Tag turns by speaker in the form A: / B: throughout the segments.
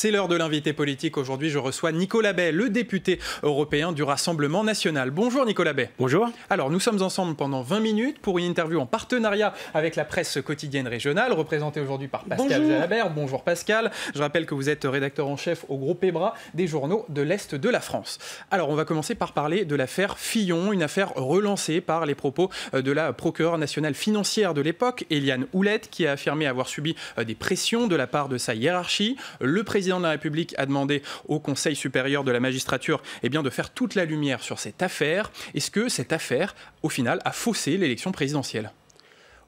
A: C'est l'heure de l'invité politique. Aujourd'hui, je reçois Nicolas Bay, le député européen du Rassemblement national. Bonjour Nicolas Bay.
B: Bonjour.
A: Alors, nous sommes ensemble pendant 20 minutes pour une interview en partenariat avec la presse quotidienne régionale, représentée aujourd'hui par Pascal Jalabert. Bonjour Pascal. Je rappelle que vous êtes rédacteur en chef au groupe EBRA des journaux de l'Est de la France. Alors, on va commencer par parler de l'affaire Fillon, une affaire relancée par les propos de la procureure nationale financière de l'époque, Éliane Houlette, qui a affirmé avoir subi des pressions de la part de sa hiérarchie. Le président de la République a demandé au Conseil supérieur de la magistrature de faire toute la lumière sur cette affaire. Est-ce que cette affaire, au final, a faussé l'élection présidentielle ?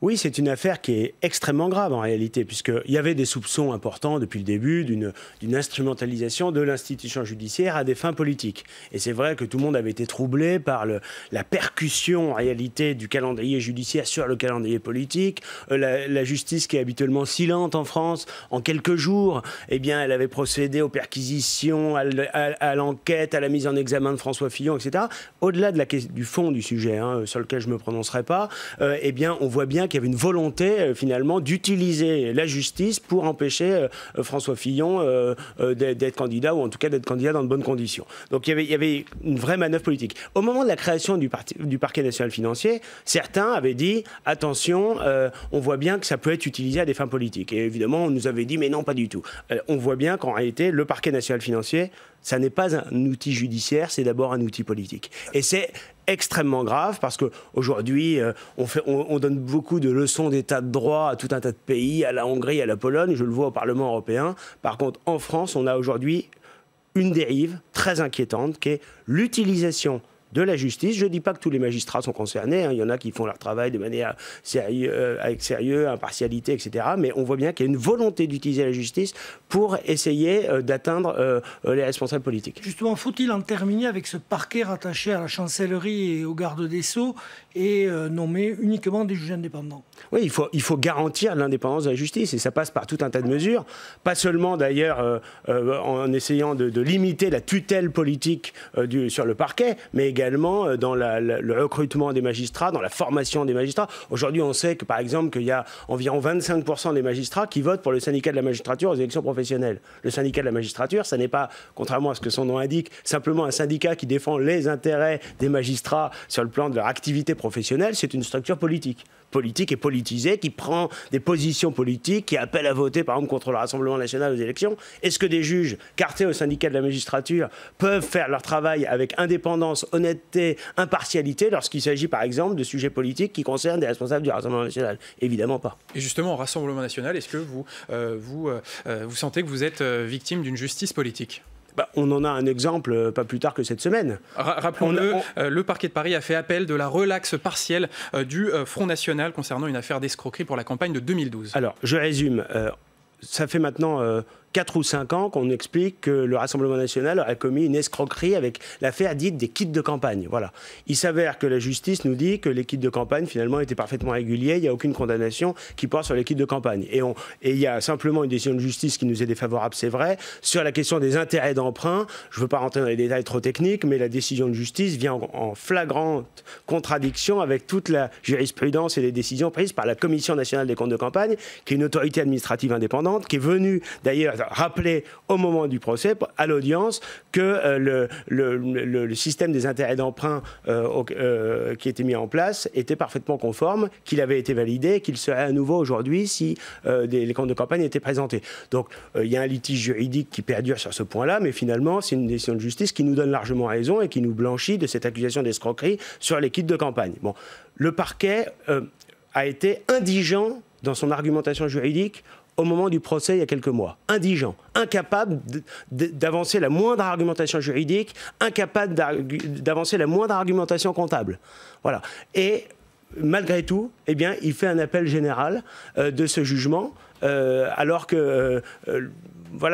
B: Oui, c'est une affaire qui est extrêmement grave en réalité, puisqu'il y avait des soupçons importants depuis le début d'une instrumentalisation de l'institution judiciaire à des fins politiques. Et c'est vrai que tout le monde avait été troublé par la percussion en réalité du calendrier judiciaire sur le calendrier politique. La justice qui est habituellement silente en France, en quelques jours, elle avait procédé aux perquisitions, à l'enquête, à la mise en examen de François Fillon, etc. Au-delà du fond du sujet, sur lequel je ne me prononcerai pas, on voit bien qu'il y avait une volonté finalement d'utiliser la justice pour empêcher François Fillon d'être candidat, ou en tout cas d'être candidat dans de bonnes conditions. Donc il y avait une vraie manœuvre politique. Au moment de la création du parquet national financier, certains avaient dit attention, on voit bien que ça peut être utilisé à des fins politiques. Et évidemment, on nous avait dit mais non, pas du tout. On voit bien qu'en réalité, le parquet national financier, ça n'est pas un outil judiciaire, c'est d'abord un outil politique. Et c'est extrêmement grave parce qu'aujourd'hui, on donne beaucoup de leçons d'état de droit à tout un tas de pays, à la Hongrie, à la Pologne, je le vois au Parlement européen. Par contre, en France, on a aujourd'hui une dérive très inquiétante qui est l'utilisation de la justice. Je ne dis pas que tous les magistrats sont concernés, il y en a qui font leur travail de manière avec sérieux, impartialité, etc. Mais on voit bien qu'il y a une volonté d'utiliser la justice pour essayer d'atteindre les responsables politiques.
C: Justement, faut-il en terminer avec ce parquet rattaché à la chancellerie et au garde des Sceaux et nommer uniquement des juges indépendants?
B: Oui, il faut garantir l'indépendance de la justice et ça passe par tout un tas de mesures, pas seulement d'ailleurs en essayant de limiter la tutelle politique sur le parquet, mais également dans le recrutement des magistrats, dans la formation des magistrats. Aujourd'hui, on sait que, par exemple, qu'il y a environ 25% des magistrats qui votent pour le syndicat de la magistrature aux élections professionnelles. Le syndicat de la magistrature, ça n'est pas, contrairement à ce que son nom indique, simplement un syndicat qui défend les intérêts des magistrats sur le plan de leur activité professionnelle, c'est une structure politique et politisée, qui prend des positions politiques, qui appelle à voter, par exemple, contre le Rassemblement national aux élections. Est-ce que des juges, cartés au syndicat de la magistrature, peuvent faire leur travail avec indépendance, honnêteté, impartialité, lorsqu'il s'agit, par exemple, de sujets politiques qui concernent des responsables du Rassemblement national? Évidemment pas.
A: Et justement, au Rassemblement national, est-ce que vous sentez que vous êtes victime d'une justice politique ?
B: On en a un exemple pas plus tard que cette semaine.
A: Rappelons-le, le parquet de Paris a fait appel de la relaxe partielle du Front National concernant une affaire d'escroquerie pour la campagne de 2012.
B: Alors, je résume. Ça fait maintenant 4 ou 5 ans qu'on explique que le Rassemblement national a commis une escroquerie avec l'affaire dite des kits de campagne. Voilà. Il s'avère que la justice nous dit que les kits de campagne, finalement, étaient parfaitement réguliers. Il n'y a aucune condamnation qui porte sur les kits de campagne. Et il y a simplement une décision de justice qui nous est défavorable, c'est vrai. Sur la question des intérêts d'emprunt, je ne veux pas rentrer dans les détails trop techniques, mais la décision de justice vient en flagrante contradiction avec toute la jurisprudence et les décisions prises par la Commission nationale des comptes de campagne, qui est une autorité administrative indépendante, qui est venue d'ailleurs rappeler au moment du procès, à l'audience, que le système des intérêts d'emprunt qui était mis en place était parfaitement conforme, qu'il avait été validé et qu'il serait à nouveau aujourd'hui si les comptes de campagne étaient présentés. Donc il y a un litige juridique qui perdure sur ce point-là, mais finalement c'est une décision de justice qui nous donne largement raison et qui nous blanchit de cette accusation d'escroquerie sur les kits de campagne. Bon, le parquet a été indigent dans son argumentation juridique au moment du procès il y a quelques mois. Indigent, incapable d'avancer la moindre argumentation juridique, incapable d'avancer la moindre argumentation comptable. Voilà. Et malgré tout, il fait un appel général de ce jugement, alors que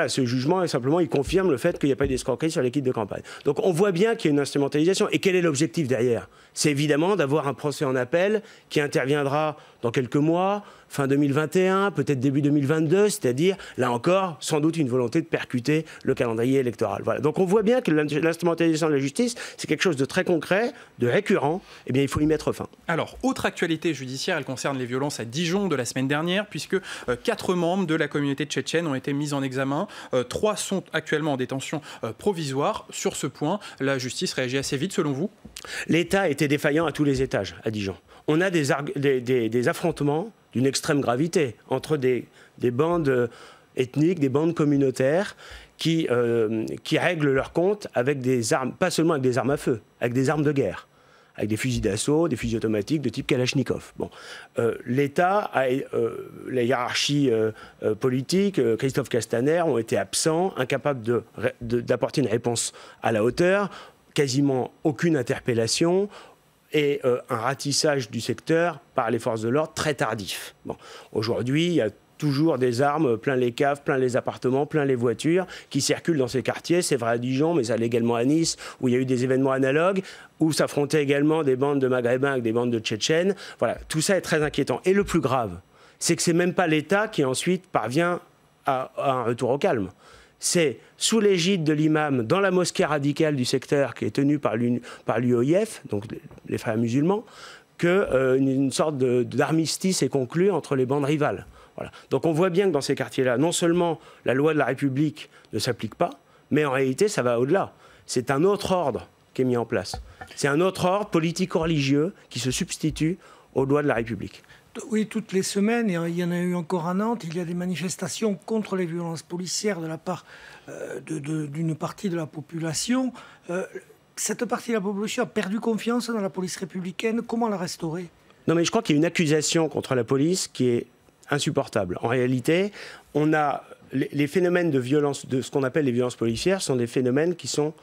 B: ce jugement, simplement, il confirme le fait qu'il n'y a pas eu d'escroquerie sur les kits de campagne. Donc on voit bien qu'il y a une instrumentalisation. Et quel est l'objectif derrière? C'est évidemment d'avoir un procès en appel qui interviendra dans quelques mois, fin 2021, peut-être début 2022, c'est-à-dire, là encore, sans doute une volonté de percuter le calendrier électoral. Voilà. Donc on voit bien que l'instrumentalisation de la justice, c'est quelque chose de très concret, de récurrent, eh bien il faut y mettre fin.
A: Alors, autre actualité judiciaire, elle concerne les violences à Dijon de la semaine dernière, puisque 4 membres de la communauté tchétchène ont été mis en examen. 3 sont actuellement en détention provisoire. Sur ce point, la justice réagit assez vite, selon vous?
B: L'État était défaillant à tous les étages à Dijon. On a des affrontements d'une extrême gravité entre des bandes ethniques, des bandes communautaires qui règlent leur compte avec des armes, pas seulement avec des armes à feu, avec des armes de guerre, avec des fusils d'assaut, des fusils automatiques de type Kalachnikov. Bon. L'État, la hiérarchie politique, Christophe Castaner, ont été absents, incapables d'apporter une réponse à la hauteur, quasiment aucune interpellation, et un ratissage du secteur par les forces de l'ordre très tardif. Bon. Aujourd'hui, il y a toujours des armes plein les caves, plein les appartements, plein les voitures qui circulent dans ces quartiers. C'est vrai à Dijon, mais ça l'est également à Nice, où il y a eu des événements analogues, où s'affrontaient également des bandes de Maghrébins avec des bandes de Tchétchènes. Voilà, tout ça est très inquiétant. Et le plus grave, c'est que c'est même pas l'État qui ensuite parvient à un retour au calme. C'est sous l'égide de l'imam dans la mosquée radicale du secteur qui est tenue par l'UOIF, donc les frères musulmans, qu'une sorte d'armistice est conclu entre les bandes rivales. Voilà. Donc on voit bien que dans ces quartiers-là, non seulement la loi de la République ne s'applique pas, mais en réalité ça va au-delà. C'est un autre ordre qui est mis en place. C'est un autre ordre politico-religieux qui se substitue aux lois de la République.
C: Oui, toutes les semaines, et il y en a eu encore à Nantes, il y a des manifestations contre les violences policières de la part d'une partie de la population. Cette partie de la population a perdu confiance dans la police républicaine. Comment la restaurer?
B: Non, mais je crois qu'il y a une accusation contre la police qui est insupportable. En réalité, on a les phénomènes de violence, de ce qu'on appelle les violences policières, sont des phénomènes qui sont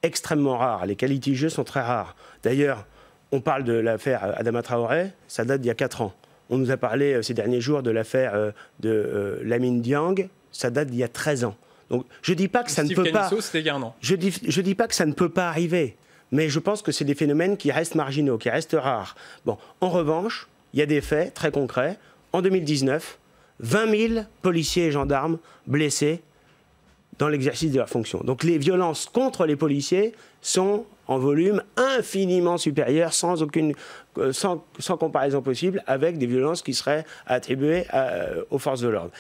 B: extrêmement rares. Les cas litigieux sont très rares. D'ailleurs, on parle de l'affaire Adama Traoré, ça date d'il y a 4 ans. On nous a parlé ces derniers jours de l'affaire de Lamine Diang, ça date d'il y a 13 ans. Donc je ne dis pas que ça ne peut pas.
A: C'était il y a un an.
B: Je dis pas que ça ne peut pas arriver, mais je pense que c'est des phénomènes qui restent marginaux, qui restent rares. Bon, en revanche, il y a des faits très concrets. En 2019, 20 000 policiers et gendarmes blessés dans l'exercice de leur fonction. Donc les violences contre les policiers sont en volume infiniment supérieur, sans comparaison possible, avec des violences qui seraient attribuées aux forces de l'ordre.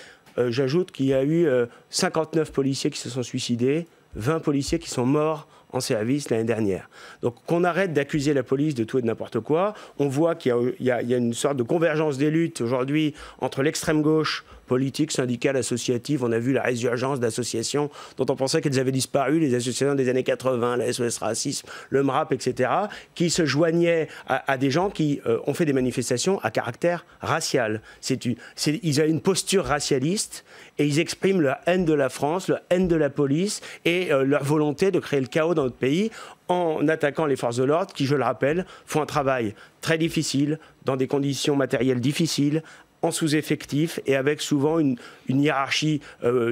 B: J'ajoute qu'il y a eu 59 policiers qui se sont suicidés, 20 policiers qui sont morts en service l'année dernière. Donc qu'on arrête d'accuser la police de tout et de n'importe quoi. On voit qu'il y a une sorte de convergence des luttes aujourd'hui entre l'extrême gauche politique, syndicale, associative. On a vu la résurgence d'associations dont on pensait qu'elles avaient disparu, les associations des années 80, la SOS Racisme, le MRAP, etc., qui se joignaient à des gens qui ont fait des manifestations à caractère racial. Ils ont une posture racialiste et ils expriment leur haine de la France, leur haine de la police et leur volonté de créer le chaos dans notre pays en attaquant les forces de l'ordre qui, je le rappelle, font un travail très difficile, dans des conditions matérielles difficiles, en sous-effectif et avec souvent une hiérarchie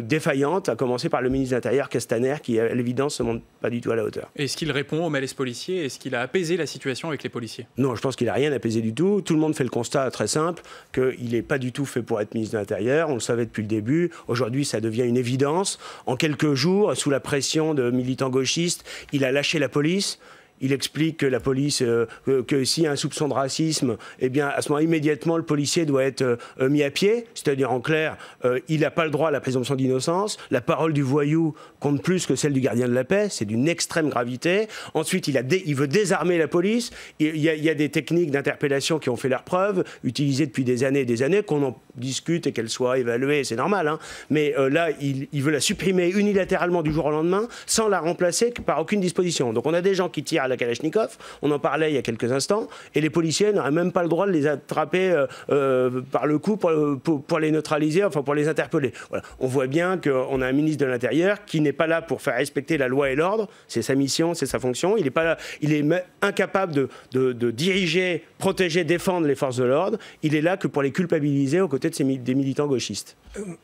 B: défaillante, à commencer par le ministre de l'Intérieur, Castaner, qui, à l'évidence, ne se montre pas du tout à la hauteur.
A: Est-ce qu'il répond au malaise policier? Est-ce qu'il a apaisé la situation avec les policiers?
B: Non, je pense qu'il n'a rien apaisé du tout. Tout le monde fait le constat très simple qu'il n'est pas du tout fait pour être ministre de l'Intérieur. On le savait depuis le début. Aujourd'hui, ça devient une évidence. En quelques jours, sous la pression de militants gauchistes, il a lâché la police. Il explique que la police, que s'il y a un soupçon de racisme, eh bien, à ce moment immédiatement, le policier doit être mis à pied. C'est-à-dire, en clair, il n'a pas le droit à la présomption d'innocence. La parole du voyou compte plus que celle du gardien de la paix. C'est d'une extrême gravité. Ensuite, il veut désarmer la police. Il y a des techniques d'interpellation qui ont fait leur preuve, utilisées depuis des années, qu'on en discute et qu'elles soient évaluées. C'est normal, hein. Mais là, il veut la supprimer unilatéralement du jour au lendemain, sans la remplacer par aucune disposition. Donc, on a des gens qui tirent à la Kalachnikov, on en parlait il y a quelques instants, et les policiers n'auraient même pas le droit de les attraper par le cou pour les neutraliser, enfin pour les interpeller. Voilà. On voit bien qu'on a un ministre de l'Intérieur qui n'est pas là pour faire respecter la loi et l'ordre, c'est sa mission, c'est sa fonction, il est incapable de diriger, protéger, défendre les forces de l'ordre, il est là que pour les culpabiliser aux côtés des militants gauchistes.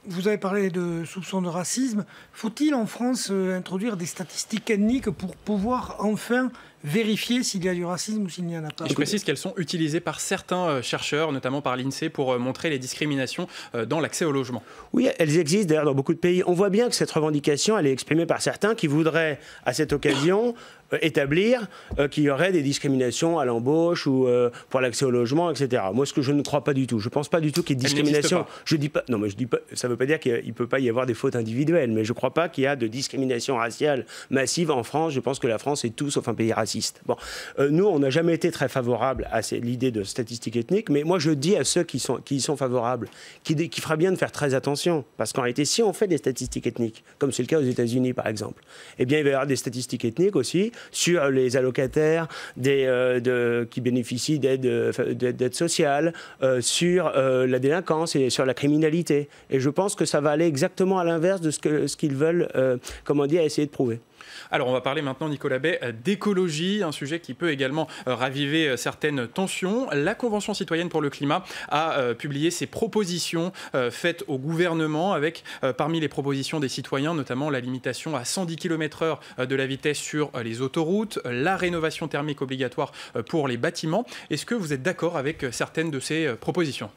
C: Vous avez parlé de soupçons de racisme. Faut-il en France introduire des statistiques ethniques pour pouvoir enfin vérifier s'il y a du racisme ou s'il n'y en a pas.
A: Et je précise qu'elles sont utilisées par certains chercheurs, notamment par l'INSEE, pour montrer les discriminations dans l'accès au logement.
B: Oui, elles existent d'ailleurs dans beaucoup de pays. On voit bien que cette revendication, elle est exprimée par certains qui voudraient, à cette occasion, établir qu'il y aurait des discriminations à l'embauche ou pour l'accès au logement, etc. Moi, ce que je ne crois pas du tout. Je ne pense pas du tout qu'il y ait de discrimination. Je dis pas. Non, mais je dis pas. Ça ne veut pas dire qu'il ne peut pas y avoir des fautes individuelles, mais je ne crois pas qu'il y a de discrimination raciale massive en France. Je pense que la France est tout sauf un pays raciste. Bon, nous, on n'a jamais été très favorables à l'idée de statistiques ethniques, mais moi, je dis à ceux qui y sont favorables, qu'il fera bien de faire très attention, parce qu'en réalité, si on fait des statistiques ethniques, comme c'est le cas aux États-Unis, par exemple, eh bien, il va y avoir des statistiques ethniques aussi sur les allocataires qui bénéficient d'aide sociale, sur la délinquance et sur la criminalité. Et je pense que ça va aller exactement à l'inverse de ce qu'ils veulent, essayer de prouver.
A: Alors, on va parler maintenant, Nicolas Bay, d'écologie, un sujet qui peut également raviver certaines tensions. La Convention citoyenne pour le climat a publié ses propositions faites au gouvernement, avec parmi les propositions des citoyens, notamment la limitation à 110 km/h de la vitesse sur les autoroutes, la rénovation thermique obligatoire pour les bâtiments. Est-ce que vous êtes d'accord avec certaines de ces propositions ?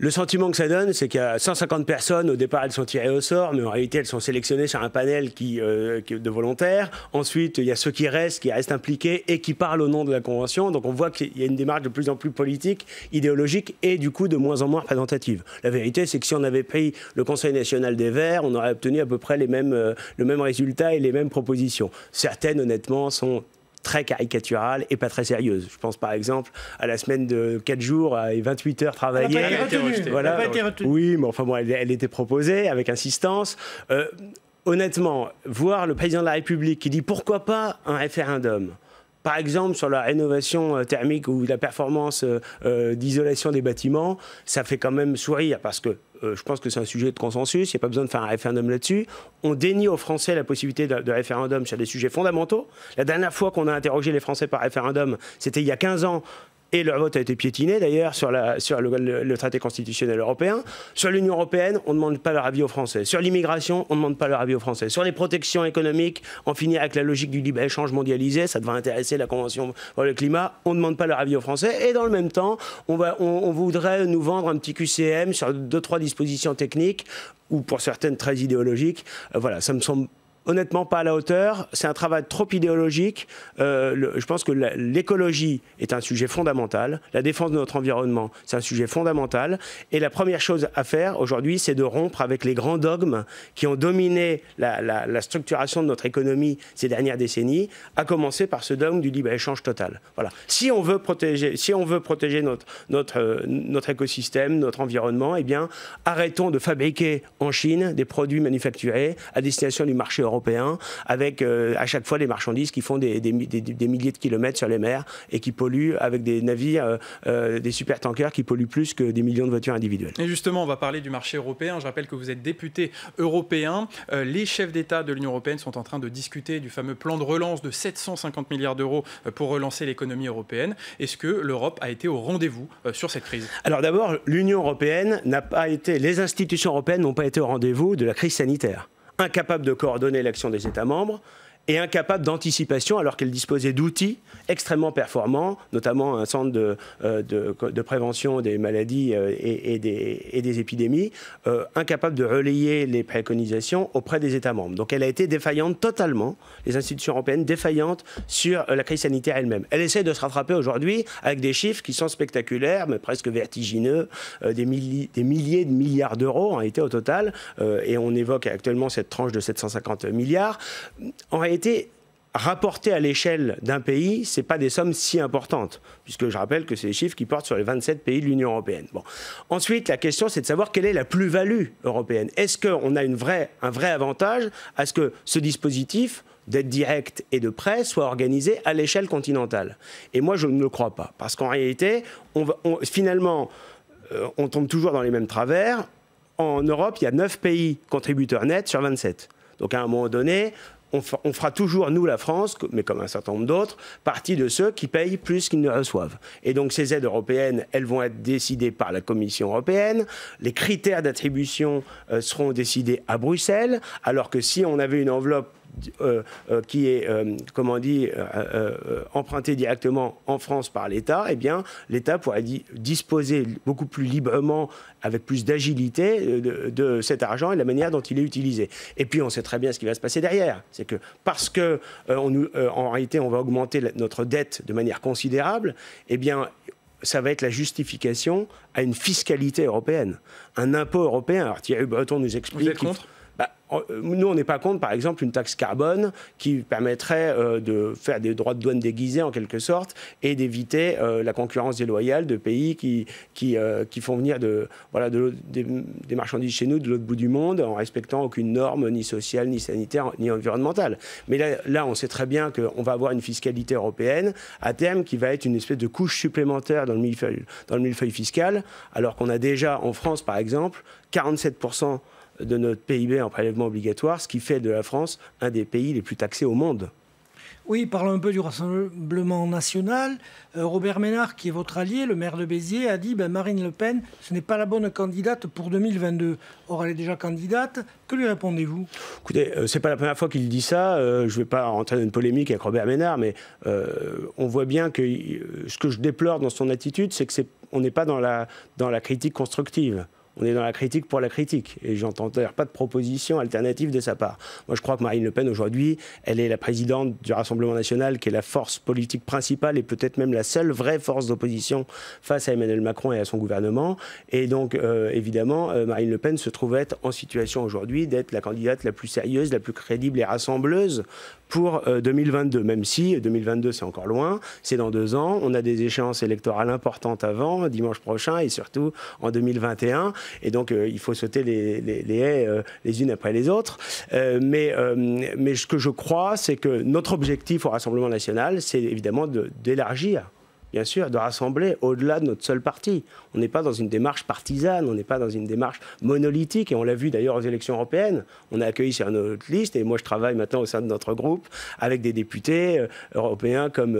B: Le sentiment que ça donne, c'est qu'il y a 150 personnes, au départ elles sont tirées au sort, mais en réalité elles sont sélectionnées sur un panel de volontaires. Ensuite, il y a ceux qui restent impliqués et qui parlent au nom de la Convention. Donc on voit qu'il y a une démarche de plus en plus politique, idéologique et du coup de moins en moins représentative. La vérité, c'est que si on avait pris le Conseil national des Verts, on aurait obtenu à peu près le même résultat et les mêmes propositions. Certaines, honnêtement, sont très caricaturale et pas très sérieuse. Je pense par exemple à la semaine de 4 jours et 28 heures travaillées.
C: Elle n'a pas été retenue.
B: Oui, mais enfin bon, elle était proposée avec insistance. Honnêtement, voir le président de la République qui dit pourquoi pas un référendum, par exemple sur la rénovation thermique ou la performance d'isolation des bâtiments, ça fait quand même sourire parce que je pense que c'est un sujet de consensus, il n'y a pas besoin de faire un référendum là-dessus. On dénie aux Français la possibilité de référendum sur des sujets fondamentaux. La dernière fois qu'on a interrogé les Français par référendum, c'était il y a 15 ans. Et leur vote a été piétiné, d'ailleurs, sur le traité constitutionnel européen. Sur l'Union européenne, on ne demande pas leur avis aux Français. Sur l'immigration, on ne demande pas leur avis aux Français. Sur les protections économiques, on finit avec la logique du libre-échange mondialisé. Ça devrait intéresser la Convention pour le climat. On ne demande pas leur avis aux Français. Et dans le même temps, on voudrait nous vendre un petit QCM sur 2-3 dispositions techniques, ou pour certaines très idéologiques. Voilà, ça me semble honnêtement pas à la hauteur. C'est un travail trop idéologique. Je pense que l'écologie est un sujet fondamental. La défense de notre environnement, c'est un sujet fondamental. Et la première chose à faire aujourd'hui, c'est de rompre avec les grands dogmes qui ont dominé la structuration de notre économie ces dernières décennies, à commencer par ce dogme du libre-échange total. Voilà. Si on veut protéger notre écosystème, notre environnement, eh bien, arrêtons de fabriquer en Chine des produits manufacturés à destination du marché européen, avec à chaque fois des marchandises qui font des milliers de kilomètres sur les mers et qui polluent avec des navires, des supertankers qui polluent plus que des millions de voitures individuelles.
A: Et justement, on va parler du marché européen. Je rappelle que vous êtes député européen. Les chefs d'État de l'Union européenne sont en train de discuter du fameux plan de relance de 750 milliards d'euros pour relancer l'économie européenne. Est-ce que l'Europe a été au rendez-vous sur cette crise ?
B: Alors d'abord, l'Union européenne n'a pas été, les institutions européennes n'ont pas été au rendez-vous de la crise sanitaire. Incapable de coordonner l'action des États membres et incapable d'anticipation alors qu'elle disposait d'outils extrêmement performants, notamment un centre de prévention des maladies et des épidémies, incapable de relayer les préconisations auprès des États membres. Donc elle a été défaillante totalement, les institutions européennes défaillantes sur la crise sanitaire elle-même. Elle essaie de se rattraper aujourd'hui avec des chiffres qui sont spectaculaires, mais presque vertigineux, des milliers de milliards d'euros en réalité au total, et on évoque actuellement cette tranche de 750 milliards. En réalité, rapporté à l'échelle d'un pays, ce n'est pas des sommes si importantes, puisque je rappelle que c'est des chiffres qui portent sur les 27 pays de l'Union européenne. Bon. Ensuite, la question, c'est de savoir quelle est la plus-value européenne. Est-ce qu'on a un vrai avantage à ce que ce dispositif d'aide directe et de prêt soit organisé à l'échelle continentale? Et moi, je ne le crois pas, parce qu'en réalité, finalement, on tombe toujours dans les mêmes travers. En Europe, il y a 9 pays contributeurs nets sur 27. Donc à un moment donné, on fera toujours, nous, la France, mais comme un certain nombre d'autres, partie de ceux qui payent plus qu'ils ne reçoivent. Et donc ces aides européennes, elles vont être décidées par la Commission européenne. Les critères d'attribution seront décidés à Bruxelles, alors que si on avait une enveloppe qui est, emprunté directement en France par l'État, eh bien, l'État pourrait disposer beaucoup plus librement, avec plus d'agilité, de cet argent et de la manière dont il est utilisé. Et puis, on sait très bien ce qui va se passer derrière. C'est que parce que, en réalité, on va augmenter notre dette de manière considérable, eh bien, ça va être la justification à une fiscalité européenne, un impôt européen. Alors Thierry Breton nous explique...
A: Vous êtes contre ?
B: Nous, on n'est pas contre, par exemple, une taxe carbone qui permettrait de faire des droits de douane déguisés, en quelque sorte, et d'éviter la concurrence déloyale de pays qui font venir des marchandises chez nous de l'autre bout du monde en respectant aucune norme, ni sociale, ni sanitaire, ni environnementale. Mais là, on sait très bien qu'on va avoir une fiscalité européenne, à terme, qui va être une espèce de couche supplémentaire dans le millefeuille fiscal, alors qu'on a déjà, en France, par exemple, 47% de notre PIB en prélèvement obligatoire, ce qui fait de la France un des pays les plus taxés au monde.
C: Oui, parlons un peu du Rassemblement national. Robert Ménard, qui est votre allié, le maire de Béziers, a dit Marine Le Pen, ce n'est pas la bonne candidate pour 2022. Or, elle est déjà candidate. Que lui répondez-vous ?
B: Écoutez, c'est pas la première fois qu'il dit ça. Je ne vais pas rentrer dans une polémique avec Robert Ménard, mais on voit bien que ce que je déplore dans son attitude, c'est qu'on n'est pas dans la critique constructive. On est dans la critique pour la critique. Et j'entends d'ailleurs pas de proposition alternative de sa part. Moi, je crois que Marine Le Pen, aujourd'hui, elle est la présidente du Rassemblement national, qui est la force politique principale et peut-être même la seule vraie force d'opposition face à Emmanuel Macron et à son gouvernement. Et donc, évidemment, Marine Le Pen se trouve être en situation aujourd'hui d'être la candidate la plus sérieuse, la plus crédible et rassembleuse pour 2022, même si 2022 c'est encore loin, c'est dans 2 ans, on a des échéances électorales importantes avant, dimanche prochain et surtout en 2021, et donc il faut sauter les haies les unes après les autres, mais ce que je crois, c'est que notre objectif au Rassemblement national, c'est évidemment d'élargir, bien sûr, de rassembler au-delà de notre seul parti. On n'est pas dans une démarche partisane, on n'est pas dans une démarche monolithique, et on l'a vu d'ailleurs aux élections européennes. On a accueilli sur notre liste, et moi je travaille maintenant au sein de notre groupe, avec des députés européens comme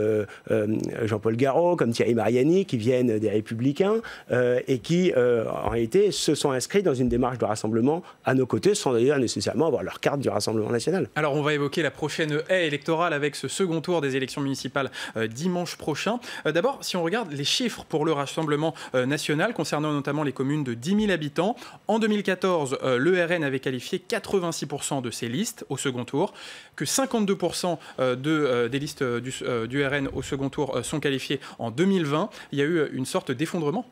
B: Jean-Paul Garot, comme Thierry Mariani, qui viennent des Républicains, et qui, en réalité, se sont inscrits dans une démarche de rassemblement à nos côtés, sans d'ailleurs nécessairement avoir leur carte du Rassemblement national.
A: Alors on va évoquer la prochaine haie électorale avec ce second tour des élections municipales dimanche prochain. D'abord, si on regarde les chiffres pour le Rassemblement national, concernant notamment les communes de 10 000 habitants, en 2014, le RN avait qualifié 86% de ses listes au second tour, que 52% des listes du RN au second tour sont qualifiées en 2020. Il y a eu une sorte d'effondrement.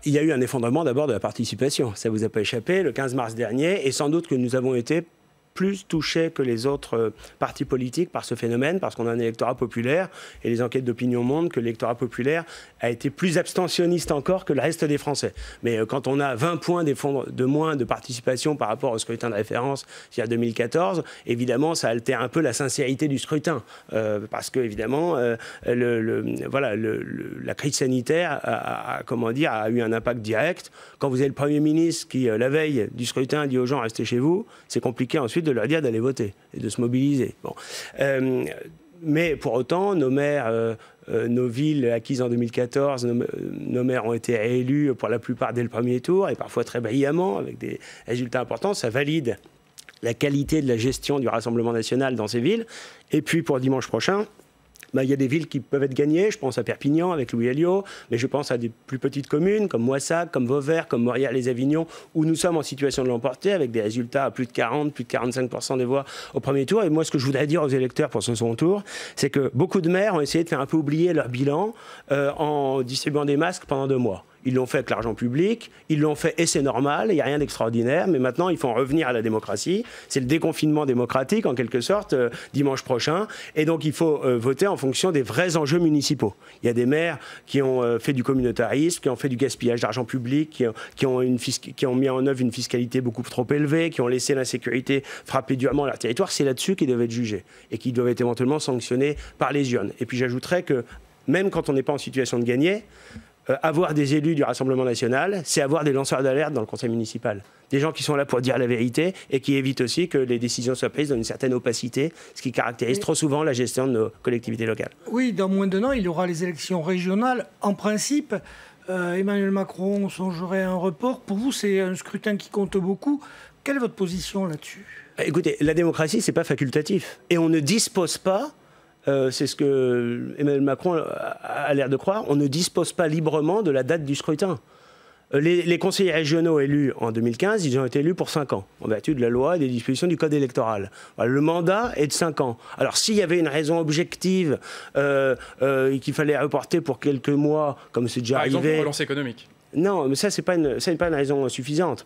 B: Il y a eu un effondrement d'abord de la participation. Ça ne vous a pas échappé, le 15 mars dernier, et sans doute que nous avons été plus touchés que les autres partis politiques par ce phénomène, parce qu'on a un électorat populaire, et les enquêtes d'opinion montrent que l'électorat populaire a été plus abstentionniste encore que le reste des Français. Mais quand on a 20 points de moins de participation par rapport au scrutin de référence, c'est-à-dire 2014, évidemment, ça altère un peu la sincérité du scrutin, parce que, évidemment, la crise sanitaire a eu un impact direct. Quand vous avez le Premier ministre qui, la veille du scrutin, dit aux gens « restez chez vous », c'est compliqué ensuite de leur dire d'aller voter et de se mobiliser. Bon. Mais pour autant, nos maires, nos villes acquises en 2014, nos maires ont été réélus pour la plupart dès le premier tour, et parfois très brillamment, avec des résultats importants. Ça valide la qualité de la gestion du Rassemblement national dans ces villes. Et puis pour dimanche prochain, il y a des villes qui peuvent être gagnées. Je pense à Perpignan avec Louis Alliot, mais je pense à des plus petites communes comme Moissac, comme Vauvert, comme Morières-les-Avignon, où nous sommes en situation de l'emporter avec des résultats à plus de 40, plus de 45% des voix au premier tour. Et moi, ce que je voudrais dire aux électeurs pour ce second tour, c'est que beaucoup de maires ont essayé de faire un peu oublier leur bilan en distribuant des masques pendant 2 mois. Ils l'ont fait avec l'argent public, ils l'ont fait, et c'est normal, il n'y a rien d'extraordinaire, mais maintenant il faut en revenir à la démocratie. C'est le déconfinement démocratique, en quelque sorte, dimanche prochain, et donc il faut voter en fonction des vrais enjeux municipaux. Il y a des maires qui ont fait du communautarisme, qui ont fait du gaspillage d'argent public, qui ont mis en œuvre une fiscalité beaucoup trop élevée, qui ont laissé l'insécurité frapper durement leur territoire. C'est là-dessus qu'ils doivent être jugés, et qu'ils doivent être éventuellement sanctionnés par les urnes. Et puis j'ajouterais que, même quand on n'est pas en situation de gagner, avoir des élus du Rassemblement national, c'est avoir des lanceurs d'alerte dans le conseil municipal. Des gens qui sont là pour dire la vérité et qui évitent aussi que les décisions soient prises dans une certaine opacité, ce qui caractérise trop souvent la gestion de nos collectivités locales. Oui,
C: dans moins d'1 an, il y aura les élections régionales. En principe, Emmanuel Macron songerait à un report. Pour vous, c'est un scrutin qui compte beaucoup. Quelle est votre position là-dessus ?
B: Écoutez, la démocratie, c'est pas facultatif. Et on ne dispose pas, c'est ce que Emmanuel Macron a l'air de croire, on ne dispose pas librement de la date du scrutin. Les conseillers régionaux élus en 2015, ils ont été élus pour 5 ans, en vertu de la loi et des dispositions du code électoral. Voilà, le mandat est de 5 ans. Alors s'il y avait une raison objective qu'il fallait reporter pour quelques mois, comme c'est déjà arrivé...
A: Par exemple, relance économique.
B: Non, mais ça, c'est pas une raison suffisante.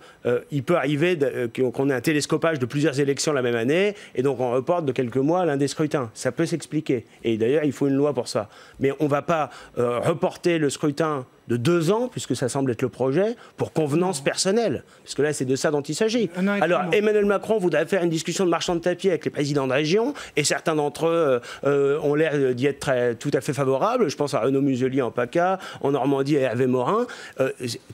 B: Il peut arriver qu'on ait un télescopage de plusieurs élections la même année, et donc on reporte de quelques mois l'un des scrutins. Ça peut s'expliquer. Et d'ailleurs, il faut une loi pour ça. Mais on ne va pas reporter le scrutin de 2 ans, puisque ça semble être le projet, pour convenance personnelle. Parce que là, c'est de ça dont il s'agit. Alors, Emmanuel Macron voudrait faire une discussion de marchand de tapis avec les présidents de région, et certains d'entre eux ont l'air d'y être tout à fait favorables. Je pense à Renaud Muselier en PACA, en Normandie à Hervé Morin.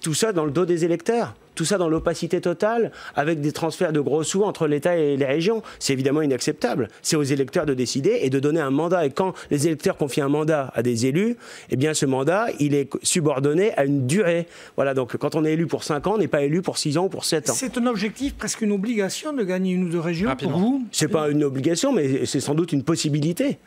B: Tout ça dans le dos des électeurs. Tout ça dans l'opacité totale, avec des transferts de gros sous entre l'État et les régions. C'est évidemment inacceptable. C'est aux électeurs de décider et de donner un mandat. Et quand les électeurs confient un mandat à des élus, eh bien ce mandat, il est subordonné à une durée. Voilà, donc quand on est élu pour 5 ans, on n'est pas élu pour 6 ans ou pour 7 ans.
C: C'est un objectif, presque une obligation de gagner une ou deux régions. Rapidement. Pour vous?
B: C'est pas une obligation, mais c'est sans doute une possibilité.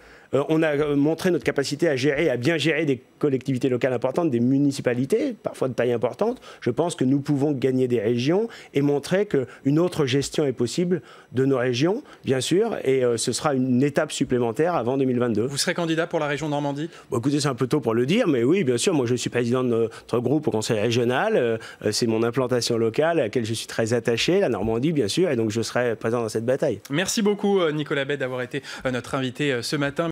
B: On a montré notre capacité à bien gérer des collectivités locales importantes, des municipalités, parfois de taille importante. Je pense que nous pouvons gagner des régions et montrer qu'une autre gestion est possible de nos régions, bien sûr, et ce sera une étape supplémentaire avant 2022.
A: Vous serez candidat pour la région Normandie?
B: Bon, écoutez, c'est un peu tôt pour le dire, mais oui, bien sûr, moi je suis président de notre groupe au Conseil régional. C'est mon implantation locale à laquelle je suis très attaché, la Normandie, bien sûr, et donc je serai présent dans cette bataille.
A: Merci beaucoup, Nicolas Bède, d'avoir été notre invité ce matin.